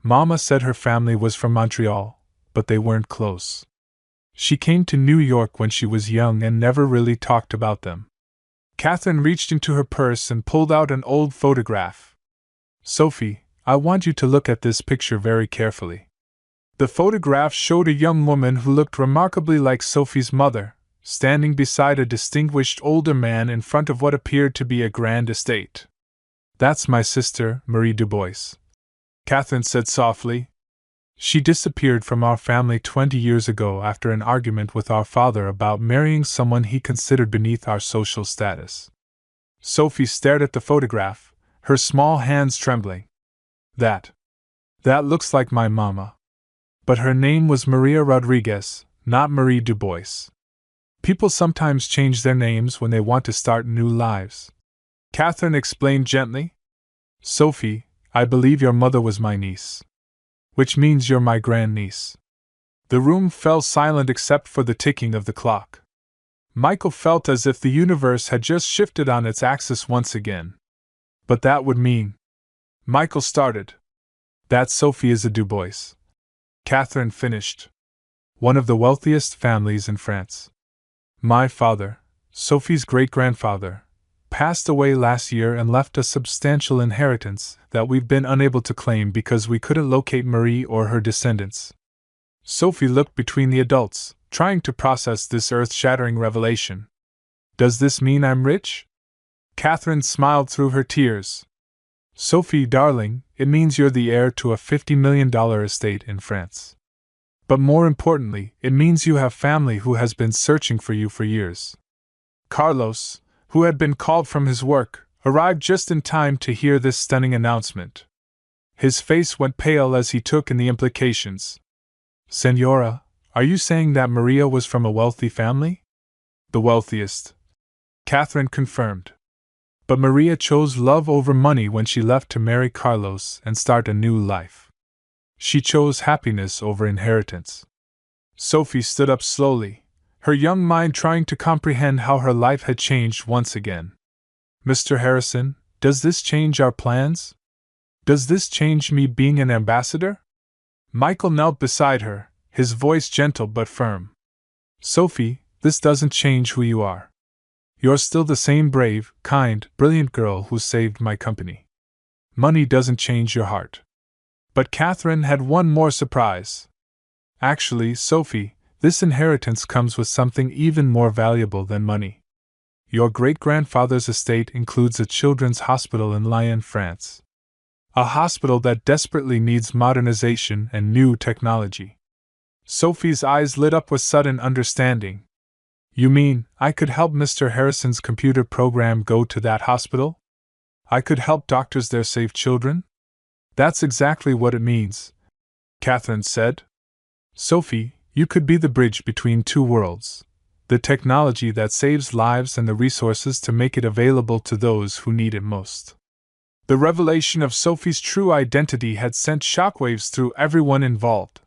Mama said her family was from Montreal, but they weren't close. She came to New York when she was young and never really talked about them. Catherine reached into her purse and pulled out an old photograph. Sophie, I want you to look at this picture very carefully. The photograph showed a young woman who looked remarkably like Sophie's mother, standing beside a distinguished older man in front of what appeared to be a grand estate. That's my sister, Marie Du Bois, Catherine said softly. She disappeared from our family 20 years ago after an argument with our father about marrying someone he considered beneath our social status. Sophie stared at the photograph, her small hands trembling. That looks like my mama. But her name was Maria Rodriguez, not Marie Du Bois. People sometimes change their names when they want to start new lives. Catherine explained gently. Sophie, I believe your mother was my niece. Which means you're my grandniece. The room fell silent except for the ticking of the clock. Michael felt as if the universe had just shifted on its axis once again. But that would mean... Michael started. That Sophie is a Du Bois. Catherine finished. One of the wealthiest families in France. My father, Sophie's great-grandfather, passed away last year and left a substantial inheritance that we've been unable to claim because we couldn't locate Marie or her descendants. Sophie looked between the adults, trying to process this earth-shattering revelation. Does this mean I'm rich? Catherine smiled through her tears. Sophie, darling, it means you're the heir to a $50 million estate in France. But more importantly, it means you have family who has been searching for you for years. Carlos, who had been called from his work, arrived just in time to hear this stunning announcement. His face went pale as he took in the implications. Senora, are you saying that Maria was from a wealthy family? The wealthiest, Catherine confirmed. But Maria chose love over money when she left to marry Carlos and start a new life. She chose happiness over inheritance. Sophie stood up slowly, her young mind trying to comprehend how her life had changed once again. Mr. Harrison, does this change our plans? Does this change me being an ambassador? Michael knelt beside her, his voice gentle but firm. Sophie, this doesn't change who you are. You're still the same brave, kind, brilliant girl who saved my company. Money doesn't change your heart. But Catherine had one more surprise. Actually, Sophie, this inheritance comes with something even more valuable than money. Your great-grandfather's estate includes a children's hospital in Lyon, France. A hospital that desperately needs modernization and new technology. Sophie's eyes lit up with sudden understanding. You mean, I could help Mr. Harrison's computer program go to that hospital? I could help doctors there save children? That's exactly what it means, Catherine said. Sophie, you could be the bridge between two worlds. The technology that saves lives and the resources to make it available to those who need it most. The revelation of Sophie's true identity had sent shockwaves through everyone involved.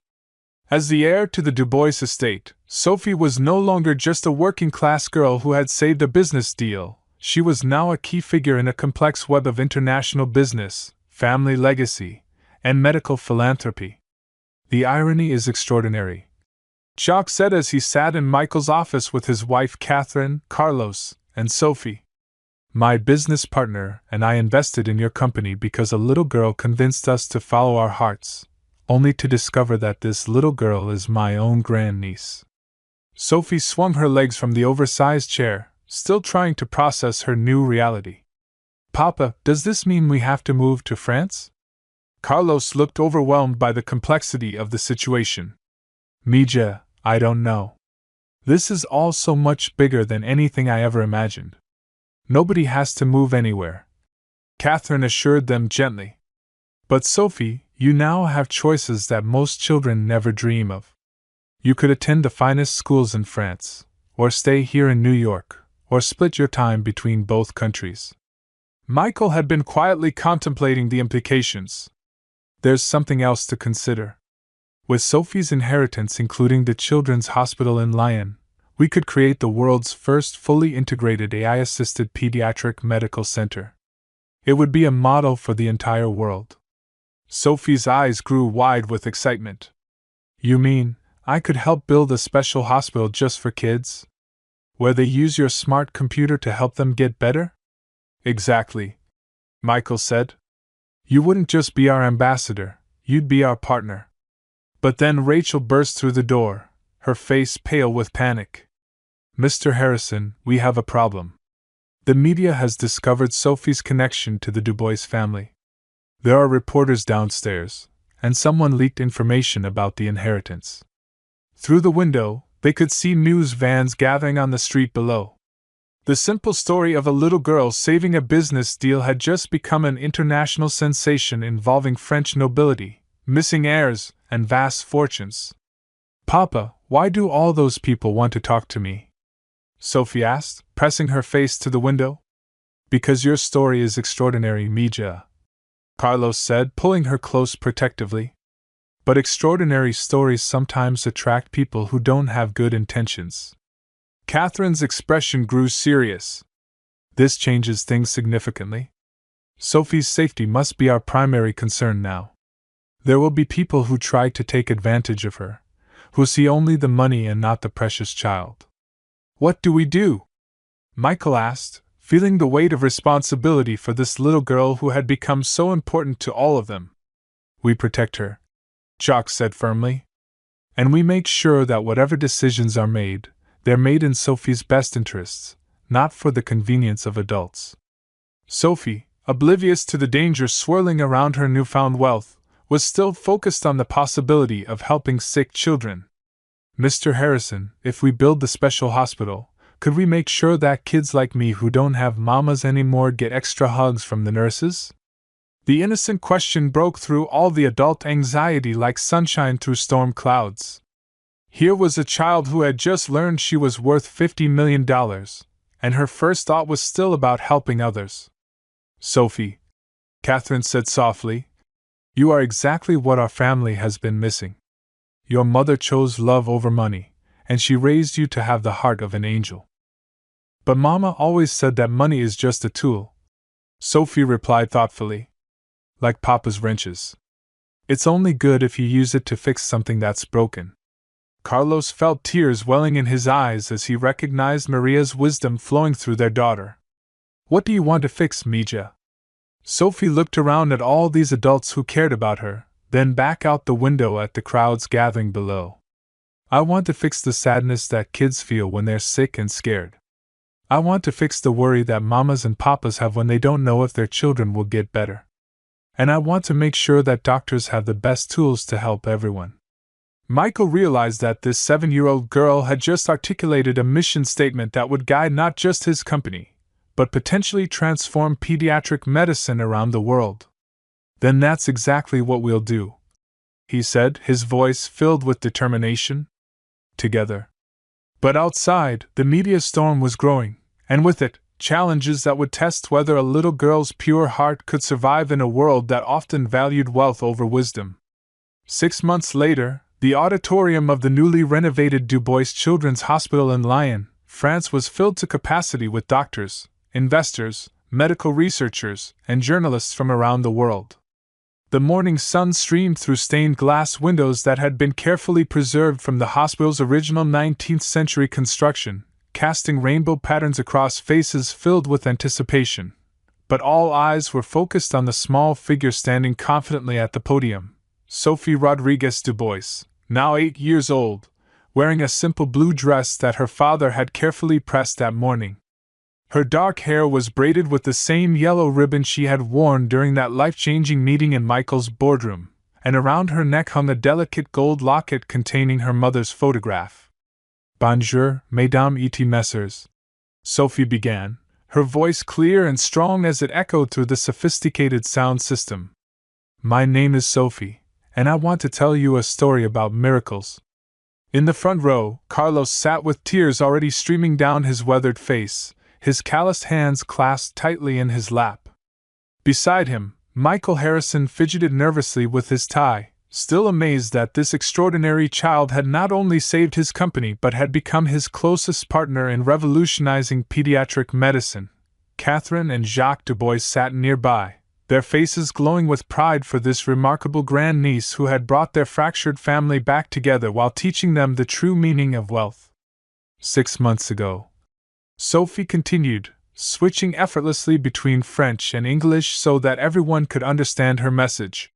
As the heir to the Du Bois estate, Sophie was no longer just a working-class girl who had saved a business deal. She was now a key figure in a complex web of international business, family legacy, and medical philanthropy. The irony is extraordinary, Jacques said as he sat in Michael's office with his wife Catherine, Carlos, and Sophie. My business partner and I invested in your company because a little girl convinced us to follow our hearts, only to discover that this little girl is my own grandniece." Sophie swung her legs from the oversized chair, still trying to process her new reality. "Papa, does this mean we have to move to France?" Carlos looked overwhelmed by the complexity of the situation. "Mija, I don't know. This is all so much bigger than anything I ever imagined. Nobody has to move anywhere," Catherine assured them gently. "But Sophie, you now have choices that most children never dream of. You could attend the finest schools in France, or stay here in New York, or split your time between both countries." Michael had been quietly contemplating the implications. "There's something else to consider. With Sophie's inheritance, including the Children's Hospital in Lyon, we could create the world's first fully integrated AI-assisted pediatric medical center. It would be a model for the entire world." Sophie's eyes grew wide with excitement. "You mean, I could help build a special hospital just for kids? Where they use your smart computer to help them get better?" "Exactly," Michael said. "You wouldn't just be our ambassador, you'd be our partner." But then Rachel burst through the door, her face pale with panic. "Mr. Harrison, we have a problem. The media has discovered Sophie's connection to the Dubois family. There are reporters downstairs, and someone leaked information about the inheritance." Through the window, they could see news vans gathering on the street below. The simple story of a little girl saving a business deal had just become an international sensation involving French nobility, missing heirs, and vast fortunes. "Papa, why do all those people want to talk to me?" Sophie asked, pressing her face to the window. "Because your story is extraordinary, Mija," Carlos said, pulling her close protectively. "But extraordinary stories sometimes attract people who don't have good intentions." Catherine's expression grew serious. "This changes things significantly. Sophie's safety must be our primary concern now. There will be people who try to take advantage of her, who see only the money and not the precious child." "What do we do?" Michael asked, feeling the weight of responsibility for this little girl who had become so important to all of them. "We protect her," Jacques said firmly. "And we make sure that whatever decisions are made, they're made in Sophie's best interests, not for the convenience of adults." Sophie, oblivious to the danger swirling around her newfound wealth, was still focused on the possibility of helping sick children. "Mr. Harrison, if we build the special hospital, could we make sure that kids like me who don't have mamas anymore get extra hugs from the nurses?" The innocent question broke through all the adult anxiety like sunshine through storm clouds. Here was a child who had just learned she was worth $50 million, and her first thought was still about helping others. "Sophie," Catherine said softly, "you are exactly what our family has been missing. Your mother chose love over money, and she raised you to have the heart of an angel." "But Mama always said that money is just a tool," Sophie replied thoughtfully. "Like Papa's wrenches. It's only good if you use it to fix something that's broken." Carlos felt tears welling in his eyes as he recognized Maria's wisdom flowing through their daughter. "What do you want to fix, Mija?" Sophie looked around at all these adults who cared about her, then back out the window at the crowds gathering below. "I want to fix the sadness that kids feel when they're sick and scared. I want to fix the worry that mamas and papas have when they don't know if their children will get better. And I want to make sure that doctors have the best tools to help everyone." Michael realized that this 7-year-old girl had just articulated a mission statement that would guide not just his company, but potentially transform pediatric medicine around the world. "Then that's exactly what we'll do," he said, his voice filled with determination. "Together." But outside, the media storm was growing, and with it, challenges that would test whether a little girl's pure heart could survive in a world that often valued wealth over wisdom. 6 months later, the auditorium of the newly renovated Dubois Children's Hospital in Lyon, France was filled to capacity with doctors, investors, medical researchers, and journalists from around the world. The morning sun streamed through stained glass windows that had been carefully preserved from the hospital's original 19th-century construction, casting rainbow patterns across faces filled with anticipation. But all eyes were focused on the small figure standing confidently at the podium, Sophie Rodriguez Du Bois, now 8 years old, wearing a simple blue dress that her father had carefully pressed that morning. Her dark hair was braided with the same yellow ribbon she had worn during that life-changing meeting in Michael's boardroom, and around her neck hung a delicate gold locket containing her mother's photograph. "Bonjour, mesdames et messieurs," Sophie began, her voice clear and strong as it echoed through the sophisticated sound system. "My name is Sophie, and I want to tell you a story about miracles." In the front row, Carlos sat with tears already streaming down his weathered face, his calloused hands clasped tightly in his lap. Beside him, Michael Harrison fidgeted nervously with his tie, still amazed that this extraordinary child had not only saved his company but had become his closest partner in revolutionizing pediatric medicine. Catherine and Jacques Du Bois sat nearby, their faces glowing with pride for this remarkable grandniece who had brought their fractured family back together while teaching them the true meaning of wealth. 6 months ago, Sophie continued, switching effortlessly between French and English so that everyone could understand her message.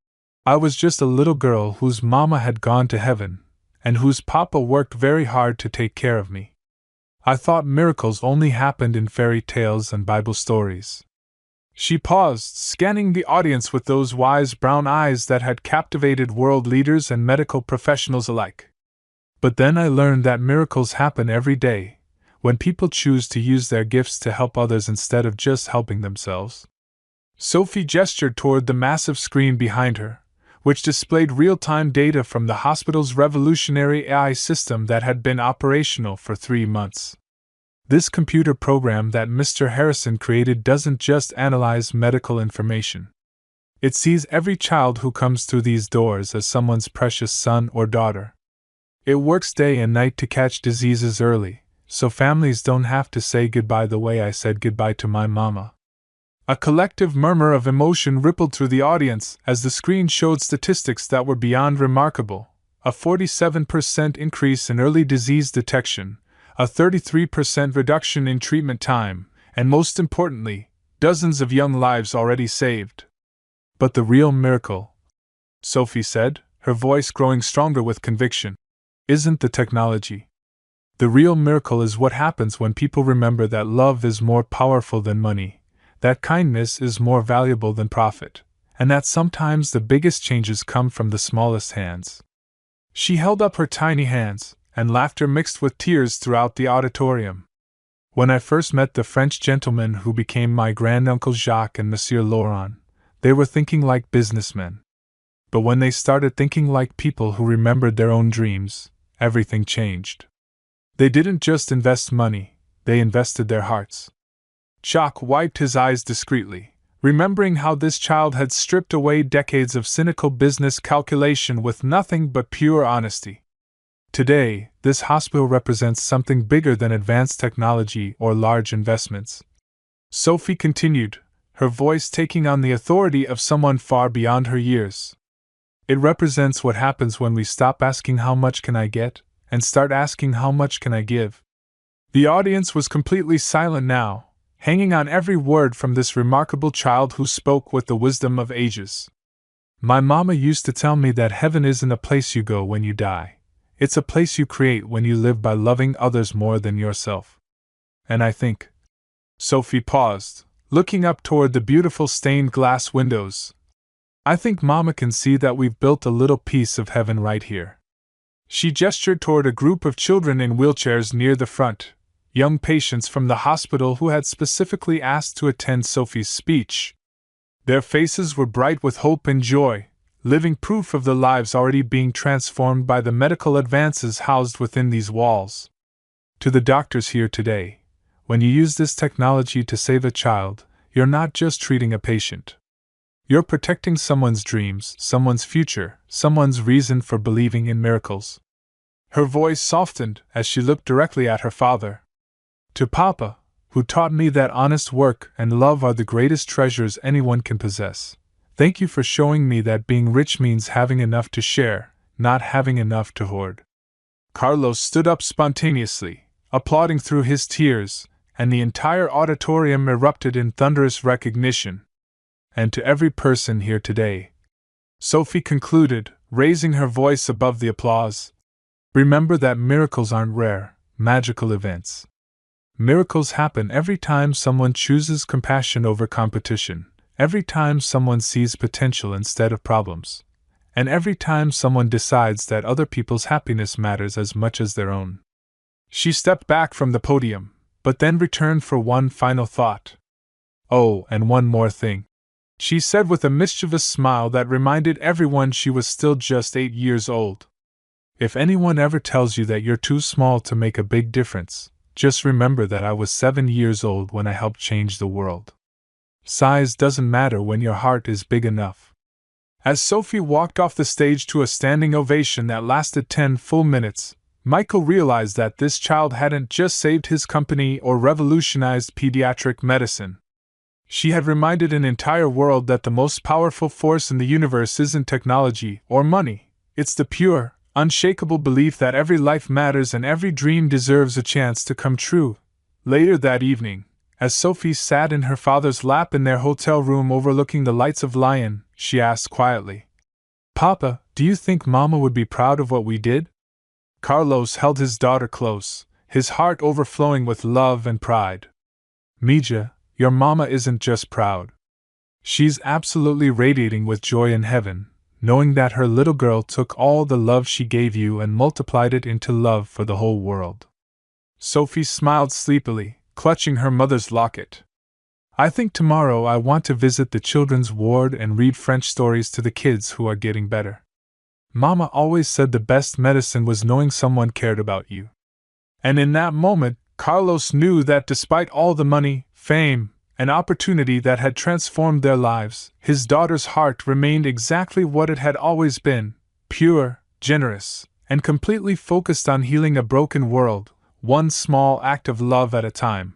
"I was just a little girl whose mama had gone to heaven, and whose papa worked very hard to take care of me. I thought miracles only happened in fairy tales and Bible stories." She paused, scanning the audience with those wise brown eyes that had captivated world leaders and medical professionals alike. "But then I learned that miracles happen every day, when people choose to use their gifts to help others instead of just helping themselves." Sophie gestured toward the massive screen behind her, which displayed real-time data from the hospital's revolutionary AI system that had been operational for 3 months. This computer program that Mr. Harrison created doesn't just analyze medical information. It sees every child who comes through these doors as someone's precious son or daughter. It works day and night to catch diseases early, so families don't have to say goodbye the way I said goodbye to my mama. A collective murmur of emotion rippled through the audience as the screen showed statistics that were beyond remarkable: a 47% increase in early disease detection, a 33% reduction in treatment time, and most importantly, dozens of young lives already saved. "But the real miracle," Sophie said, her voice growing stronger with conviction, "isn't the technology. The real miracle is what happens when people remember that love is more powerful than money, that kindness is more valuable than profit, and that sometimes the biggest changes come from the smallest hands." She held up her tiny hands, and laughter mixed with tears throughout the auditorium. "When I first met the French gentlemen who became my granduncle Jacques and Monsieur Laurent, they were thinking like businessmen. But when they started thinking like people who remembered their own dreams, everything changed. They didn't just invest money, they invested their hearts." Jacques wiped his eyes discreetly, remembering how this child had stripped away decades of cynical business calculation with nothing but pure honesty. "Today, this hospital represents something bigger than advanced technology or large investments," Sophie continued, her voice taking on the authority of someone far beyond her years. "It represents what happens when we stop asking how much can I get, and start asking how much can I give." The audience was completely silent now, hanging on every word from this remarkable child who spoke with the wisdom of ages. "My mama used to tell me that heaven isn't a place you go when you die. It's a place you create when you live by loving others more than yourself. And I think..." Sophie paused, looking up toward the beautiful stained glass windows. "I think Mama can see that we've built a little piece of heaven right here." She gestured toward a group of children in wheelchairs near the front, young patients from the hospital who had specifically asked to attend Sophie's speech. Their faces were bright with hope and joy, living proof of the lives already being transformed by the medical advances housed within these walls. "To the doctors here today, when you use this technology to save a child, you're not just treating a patient. You're protecting someone's dreams, someone's future, someone's reason for believing in miracles." Her voice softened as she looked directly at her father. "To Papa, who taught me that honest work and love are the greatest treasures anyone can possess, thank you for showing me that being rich means having enough to share, not having enough to hoard." Carlos stood up spontaneously, applauding through his tears, and the entire auditorium erupted in thunderous recognition. And to every person here today, Sophie concluded, raising her voice above the applause, remember that miracles aren't rare, magical events. Miracles happen every time someone chooses compassion over competition, every time someone sees potential instead of problems, and every time someone decides that other people's happiness matters as much as their own. She stepped back from the podium, but then returned for one final thought. Oh, and one more thing, she said with a mischievous smile that reminded everyone she was still just 8 years old. If anyone ever tells you that you're too small to make a big difference, just remember that I was 7 years old when I helped change the world. Size doesn't matter when your heart is big enough. As Sophie walked off the stage to a standing ovation that lasted 10 full minutes, Michael realized that this child hadn't just saved his company or revolutionized pediatric medicine. She had reminded an entire world that the most powerful force in the universe isn't technology or money, it's the pure, unshakable belief that every life matters and every dream deserves a chance to come true. Later that evening, as Sophie sat in her father's lap in their hotel room overlooking the lights of Lyon, she asked quietly, "Papa, do you think Mama would be proud of what we did?" Carlos held his daughter close, his heart overflowing with love and pride. "Mija, your mama isn't just proud. She's absolutely radiating with joy in heaven, knowing that her little girl took all the love she gave you and multiplied it into love for the whole world." Sophie smiled sleepily, clutching her mother's locket. "I think tomorrow I want to visit the children's ward and read French stories to the kids who are getting better. Mama always said the best medicine was knowing someone cared about you." And in that moment, Carlos knew that despite all the money, fame, and opportunity that had transformed their lives, his daughter's heart remained exactly what it had always been, pure, generous, and completely focused on healing a broken world, one small act of love at a time.